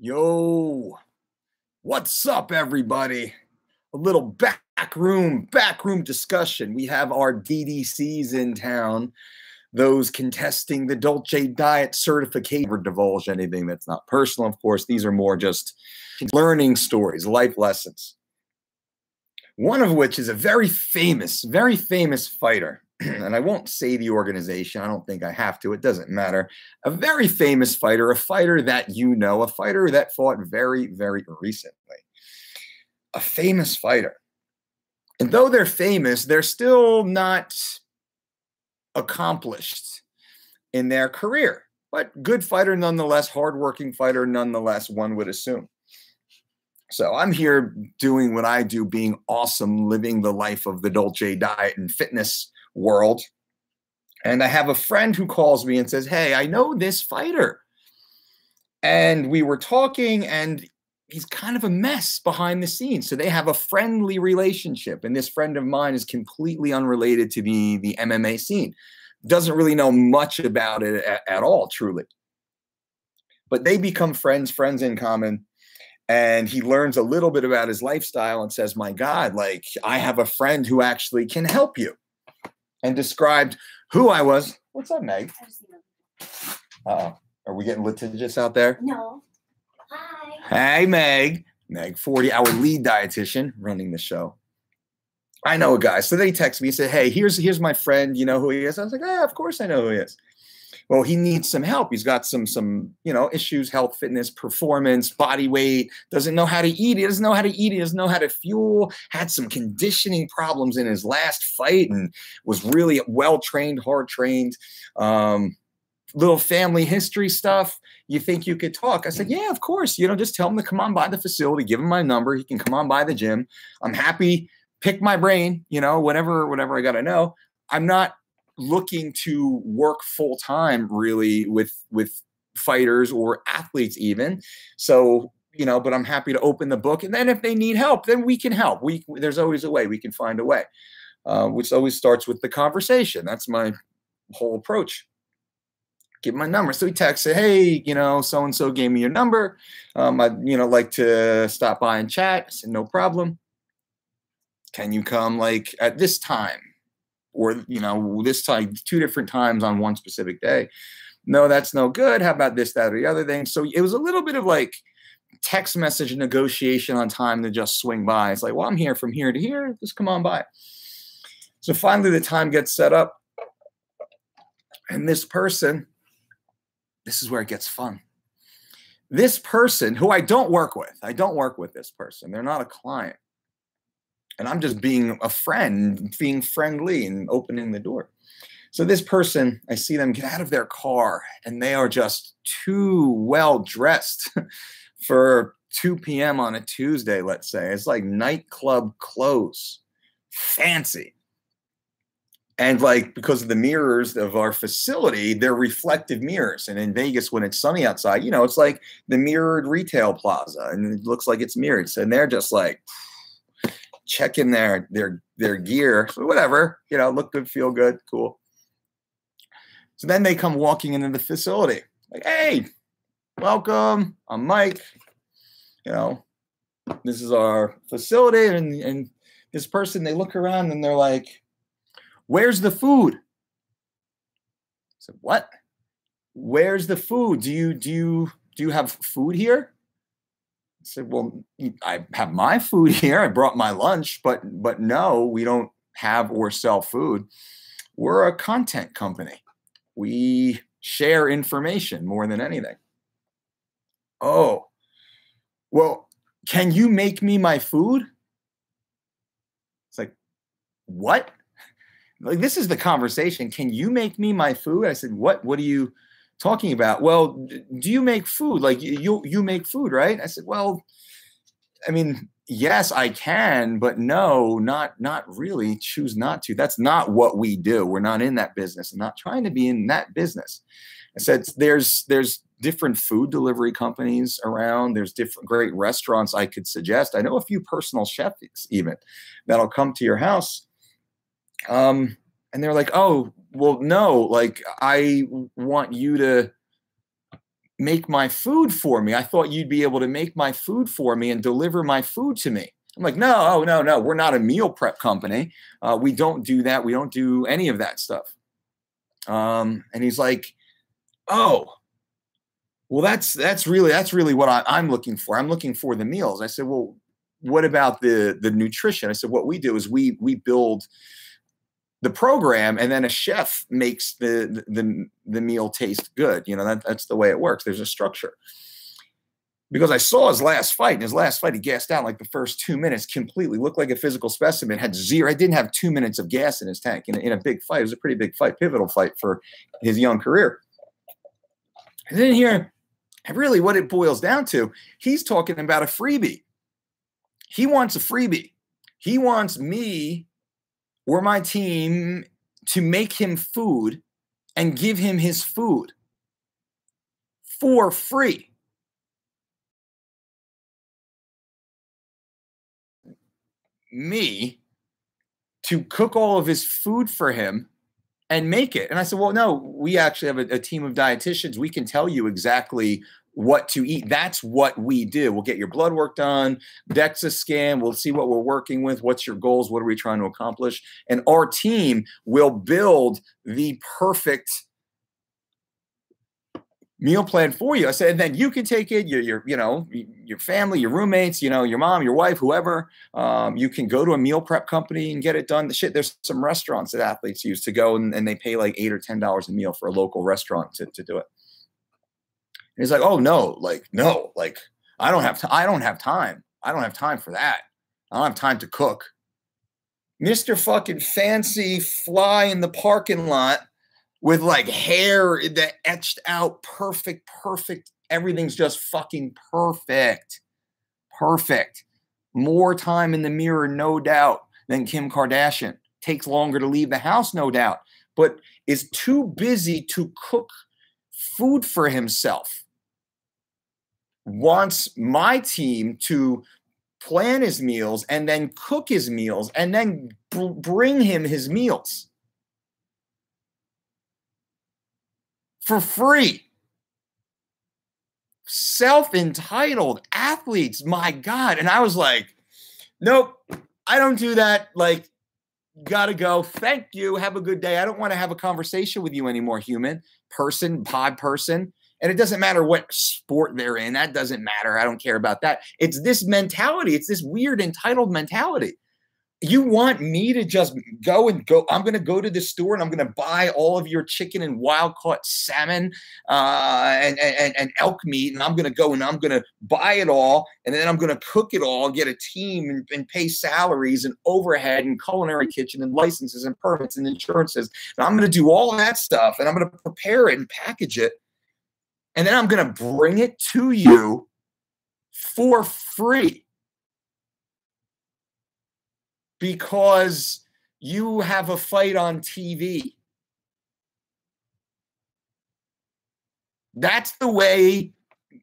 Yo, what's up, everybody? A little backroom discussion. We have our DDCs in town, those contesting the Dolce Diet certification. Never divulge anything that's not personal, of course. These are more just learning stories, life lessons. One of which is a very famous fighter. And I won't say the organization. I don't think I have to. It doesn't matter. A very famous fighter, a fighter that you know, a fighter that fought very, very recently. A famous fighter. And though they're famous, they're still not accomplished in their career. But good fighter nonetheless, hardworking fighter nonetheless, one would assume. So I'm here doing what I do, being awesome, living the life of the Dolce Diet and fitness world. And I have a friend who calls me and says, hey, I know this fighter. And we were talking, and he's kind of a mess behind the scenes. So they have a friendly relationship. And this friend of mine is completely unrelated to the MMA scene. Doesn't really know much about it at all, truly. But they become friends in common. And he learns a little bit about his lifestyle and says, my God, like, I have a friend who actually can help you. And described who I was. What's up, Meg? Uh-oh. Are we getting litigious out there? No. Hi. Hey, Meg. Meg, 40, our lead dietitian running the show. I know a guy. So they text me and say, hey, here's my friend. You know who he is? I was like, yeah, of course I know who he is. Well, he needs some help. He's got some issues, health, fitness, performance, body weight, doesn't know how to eat. He doesn't know how to eat. He doesn't know how to fuel, had some conditioning problems in his last fight and was really well-trained, hard-trained, little family history stuff. You think you could talk? I said, yeah, of course. Just tell him to come on by the facility, give him my number. He can come on by the gym. I'm happy, pick my brain, whatever I got to know. I'm not looking to work full time really with fighters or athletes even. So, but I'm happy to open the book. And then if they need help, then we can help. There's always a way. We can find a way, which always starts with the conversation. That's my whole approach. Give my number. So he texted, hey, so-and-so gave me your number. I'd, like to stop by and chat. I said, no problem. Can you come like at this time? Or, this time, 2 different times on one specific day. No, that's no good. How about this, that, or the other thing? So it was a little bit of like text message negotiation on time to just swing by. It's like, well, I'm here from here to here. Just come on by. So finally the time gets set up. And this person, this is where it gets fun. This person who I don't work with this person. They're not a client. And I'm just being a friend, being friendly and opening the door. So this person, I see them get out of their car and they are just too well dressed for 2 p.m. on a Tuesday, let's say. It's like nightclub clothes, fancy. And like, because of the mirrors of our facility, they're reflective mirrors. And in Vegas, when it's sunny outside, it's like the mirrored retail plaza and it looks like it's mirrored. So, and they're just like checking their gear, so whatever, look good, feel good, cool. So then they come walking into the facility, like, hey, welcome, I'm Mike. This is our facility, and this person, they look around and they're like, where's the food? I said, what? Where's the food? Do you have food here? I said, well, I have my food here. I brought my lunch, but no, we don't have or sell food. We're a content company. We share information more than anything. Oh, well, can you make me my food? It's like, what? Like, this is the conversation. Can you make me my food? I said, what are you talking about? Well, do you make food? Like you make food, right? I said, well, I mean, yes, I can, but no, not really. Choose not to. That's not what we do. We're not in that business. I'm not trying to be in that business. I said, there's different food delivery companies around. There's different great restaurants I could suggest. I know a few personal chefs even that'll come to your house. And they're like, oh, well, no, like I want you to make my food for me. I thought you'd be able to make my food for me and deliver my food to me. I'm like, no, no. We're not a meal prep company. We don't do that. We don't do any of that stuff. And he's like, oh, well, that's really what I'm looking for. I'm looking for the meals. I said, well, what about the nutrition? I said, what we do is we build the program, and then a chef makes the meal taste good. You know, that's the way it works. There's a structure. Because I saw his last fight. In his last fight, he gassed out like the first 2 minutes completely. Looked like a physical specimen. Had zero. I didn't have 2 minutes of gas in his tank in a big fight. It was a pretty big fight, pivotal fight for his young career. And then here, really what it boils down to, he's talking about a freebie. He wants a freebie. He wants me or my team to make him food and give him his food for free. Me to cook all of his food for him and make it. And I said, well, no, we actually have a team of dietitians. We can tell you exactly what to eat. That's what we do. We'll get your blood work done, DEXA scan. We'll see what we're working with. What's your goals? What are we trying to accomplish? And our team will build the perfect meal plan for you. I said, and then you can take it, your family, your roommates, your mom, your wife, whoever. You can go to a meal prep company and get it done. There's some restaurants that athletes use to go and they pay like $8 or $10 a meal for a local restaurant to do it. And he's like, oh no, I don't have time. I don't have time for that. I don't have time to cook. Mr. fucking fancy fly in the parking lot with like hair that etched out, perfect. Everything's just fucking perfect. More time in the mirror, no doubt, than Kim Kardashian. Takes longer to leave the house, no doubt, but is too busy to cook food for himself. Wants my team to plan his meals and then cook his meals and then bring him his meals for free. Self-entitled athletes, my God. And I was like, nope, I don't do that. Like, gotta go. Thank you. Have a good day. I don't want to have a conversation with you anymore, human, person, pod person. And it doesn't matter what sport they're in. That doesn't matter. I don't care about that. It's this mentality. It's this weird entitled mentality. You want me to just go. I'm going to go to the store and I'm going to buy all of your chicken and wild caught salmon and elk meat. And I'm going to go and I'm going to buy it all. And then I'm going to cook it all, get a team and pay salaries and overhead and culinary kitchen and licenses and permits and insurances. And I'm going to do all that stuff and I'm going to prepare it and package it. And then I'm going to bring it to you for free. Because you have a fight on TV. That's the way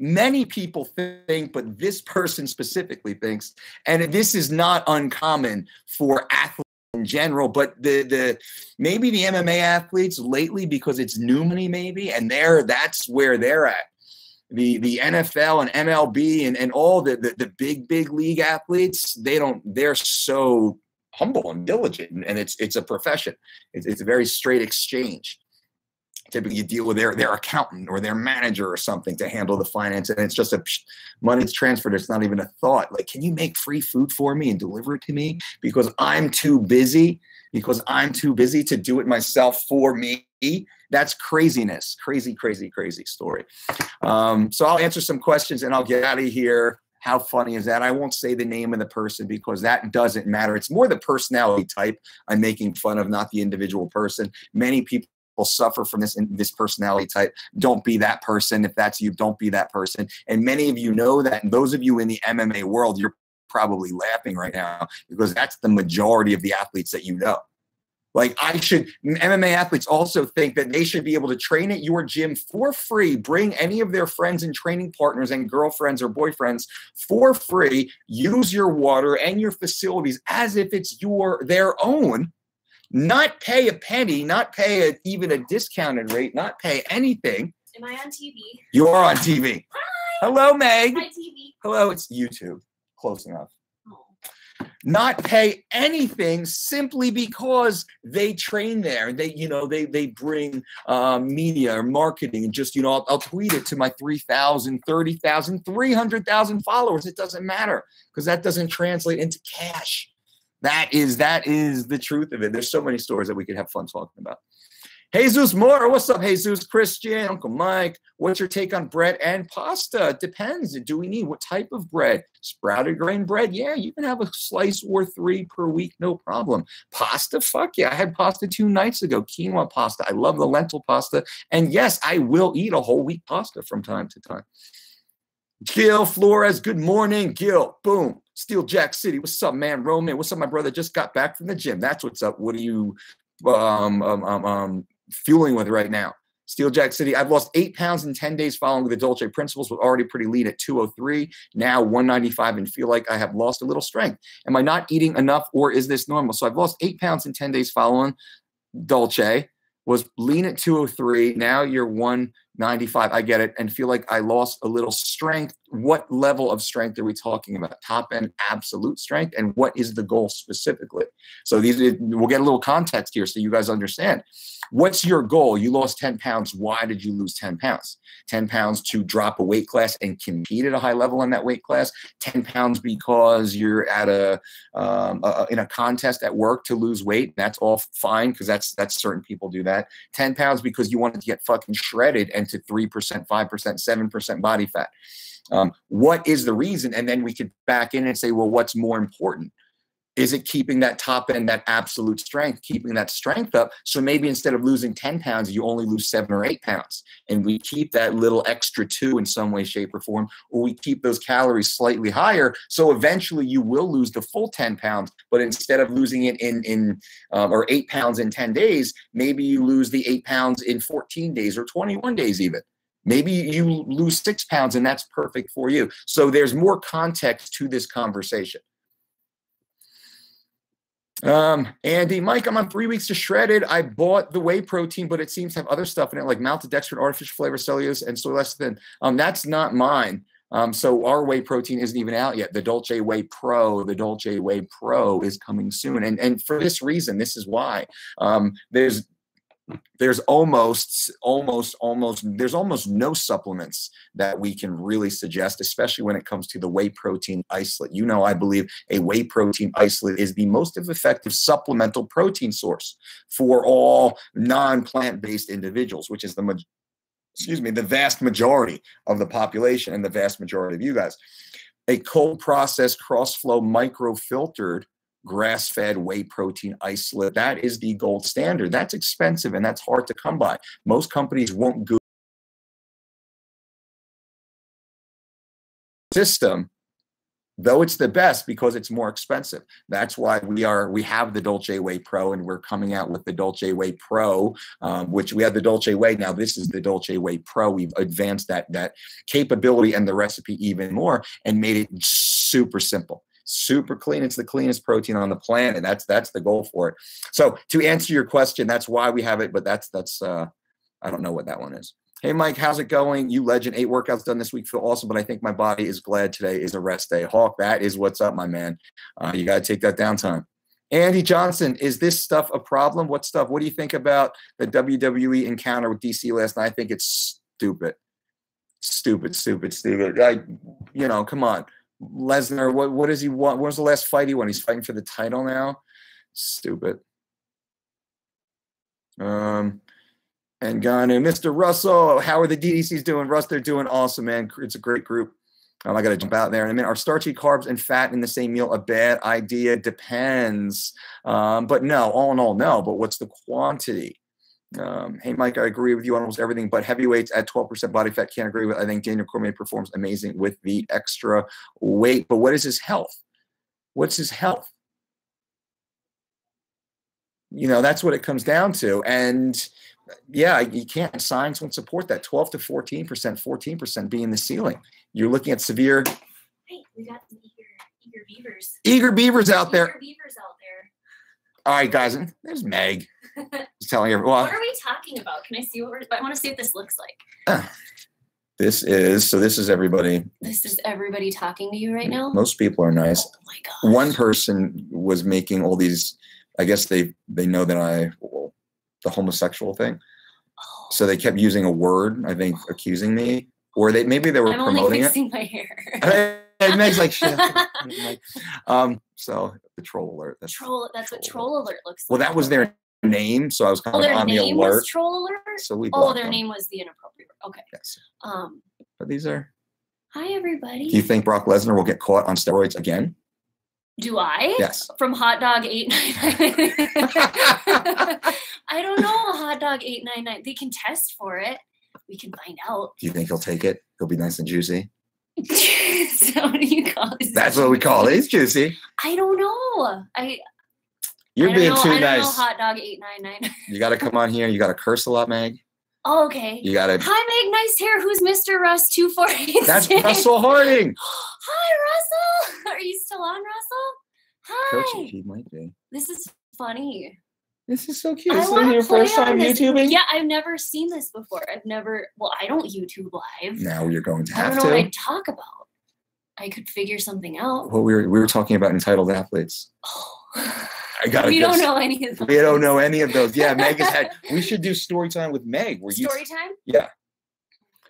many people think, but this person specifically thinks, and this is not uncommon for athletes in general, but maybe the MMA athletes lately, because it's new money maybe, and that's where they're at. The NFL and MLB and all the big league athletes, they're so humble and diligent, and it's a profession. It's a very straight exchange. Typically you deal with their accountant or their manager or something to handle the finance, and it's just money's transferred. It's not even a thought. Like, can you make free food for me and deliver it to me because I'm too busy to do it myself for me? That's craziness. Crazy story. So I'll answer some questions and I'll get out of here. How funny is that? I won't say the name of the person because that doesn't matter. It's more the personality type I'm making fun of, not the individual person. Many people suffer from this personality type. Don't be that person. If that's you, don't be that person. And many of you know that. And those of you in the MMA world, you're probably laughing right now because that's the majority of the athletes that you know. Like, MMA athletes also think that they should be able to train at your gym for free, bring any of their friends and training partners and girlfriends or boyfriends for free, use your water and your facilities as if it's their own, not pay a penny, not pay even a discounted rate, not pay anything. Am I on TV? You are on TV. Hi. Hello, Meg. Hi, TV. Hello, it's YouTube. Close enough. Oh. Not pay anything simply because they train there. They bring media or marketing and just, I'll tweet it to my 3,000, 30,000, 300,000 followers. It doesn't matter because that doesn't translate into cash. That is the truth of it. There's so many stories that we could have fun talking about. Jesus Moore, what's up, Jesus? Christian, Uncle Mike, what's your take on bread and pasta? It depends. Do we need what type of bread? Sprouted grain bread? Yeah, you can have a slice or 3 per week, no problem. Pasta? Fuck yeah. I had pasta 2 nights ago, quinoa pasta. I love the lentil pasta. And yes, I will eat a whole wheat pasta from time to time. Gil Flores, good morning. Gil, boom. Steel Jack City, what's up, man? Roman, what's up, my brother? Just got back from the gym. That's what's up. What are you fueling with right now? Steel Jack City, I've lost 8 pounds in 10 days following the Dolce principles. Was already pretty lean at 203, now 195, and feel like I have lost a little strength. Am I not eating enough, or is this normal? So I've lost 8 pounds in 10 days following Dolce, was lean at 203, now you're 195. I get it, and feel like I lost a little strength. What level of strength are we talking about? Top end absolute strength, and what is the goal specifically? So we'll get a little context here so you guys understand. What's your goal? You lost 10 pounds. Why did you lose 10 pounds? 10 pounds to drop a weight class and compete at a high level in that weight class. 10 pounds because you're at in a contest at work to lose weight. That's all fine because that's certain people do that. 10 pounds because you wanted to get fucking shredded and to 3%, 5%, 7% body fat. What is the reason? And then we could back in and say, well, what's more important? Is it keeping that top end, that absolute strength, keeping that strength up? So maybe instead of losing 10 pounds, you only lose 7 or 8 pounds. And we keep that little extra 2 in some way, shape, or form, or we keep those calories slightly higher. So eventually you will lose the full 10 pounds, but instead of losing it or 8 pounds in 10 days, maybe you lose the 8 pounds in 14 days or 21 days even. Maybe you lose 6 pounds and that's perfect for you. So there's more context to this conversation. Andy, Mike, I'm on 3 weeks to shredded. I bought the whey protein, but it seems to have other stuff in it, like maltodextrin, artificial flavor, cellulose, and soy lecithin. That's not mine. So our whey protein isn't even out yet. The Dolce Whey Pro, is coming soon. And for this reason, this is why there's almost no supplements that we can really suggest, especially when it comes to the whey protein isolate. I believe a whey protein isolate is the most effective supplemental protein source for all non-plant-based individuals, which is the vast majority of the population and the vast majority of you guys. A cold processed, cross-flow, microfiltered grass-fed whey protein isolate, that is the gold standard. That's expensive and that's hard to come by. Most companies won't go system, though it's the best because it's more expensive. That's why we have the Dolce Whey Pro, and we're coming out with the Dolce Whey Pro, which we have the Dolce Whey. Now this is the Dolce Whey Pro. We've advanced that capability and the recipe even more and made it super simple. Super clean. It's the cleanest protein on the planet. That's the goal for it. So to answer your question, that's why we have it. But that's I don't know what that one is. Hey, Mike, how's it going? You legend. 8 workouts done this week. Feel awesome, but I think my body is glad today is a rest day. Hawk, that is what's up, my man. You got to take that downtime. Andy Johnson, is this stuff a problem? What stuff? What do you think about the WWE encounter with DC last night? I think it's stupid. Stupid. Come on. Lesnar, what does he want? When was the last fight he won? He's fighting for the title now. Stupid. And Ganu, Mr. Russell, how are the DDCs doing? Russ, they're doing awesome, man. It's a great group. I got to jump out there in a minute. Are starchy carbs and fat in the same meal a bad idea? Depends. But no, all in all, no. But what's the quantity? Hey, Mike, I agree with you on almost everything, but heavyweights at 12% body fat can't agree with. I think Daniel Cormier performs amazing with the extra weight. But what is his health? What's his health? That's what it comes down to. And yeah, you can't. Science won't support that. 12 to 14%, 14% being the ceiling. You're looking at severe. Hey, we got some eager beavers. Eager beavers out there. Eager beavers out there. All right, guys. There's Meg. Just telling her. Well, what are we talking about? Can I see what I want to see what this looks like. This is everybody. This is everybody talking to you right now? Most people are nice. Oh my gosh. One person was making all these, I guess they know that the homosexual thing. Oh. So they kept using a word, I think, accusing me. Or maybe they were promoting only it. fixing my hair. And Meg's like, shit. So the troll alert. That's what troll alert looks like. Well, that was their name, so I was kind of on the alert. Their name was troll alert? So we their them. name was the inappropriate. Okay. Yes. But these are. Hi, everybody. Do you think Brock Lesnar will get caught on steroids again? Do I? Yes. From Hot Dog 899. I don't know, Hot Dog 899. They can test for it. We can find out. Do you think he'll take it? He'll be nice and juicy. So what do you call it? That's what we call it. He's juicy. I don't know. You're being too nice. I don't nice. know, Hot Dog 899. You got to come on here. You got to curse a lot, Meg. Oh, okay. You got to. Hi, Meg. Nice hair. Who's Mr. Russ 248? That's Russell Harding. Hi, Russell. Are you still on, Russell? Hi. Coach, he might be. This is funny. This is so cute. Is this your first time YouTubing? Yeah, I've never seen this before. I don't YouTube live. Now you're going to have to. I don't know what I'd talk about. I could figure something out. Well, we were talking about entitled athletes. Oh. We don't know any of those. We don't know any of those. Yeah, Meg has had. We should do story time with Meg. Story time? Yeah.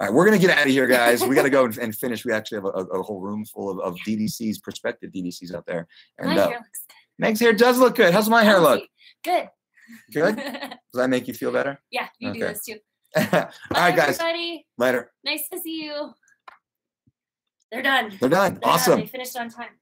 All right, we're gonna get out of here, guys. We got to go and finish. We actually have a whole room full of DDCs, prospective DDCs out there. And my hair looks good. Meg's hair does look good. How's my hair look? Good. Good. Does that make you feel better? Yeah, you do this too. All right, guys. Everybody. Later. Nice to see you. They're done. They're done. Awesome. They finished on time.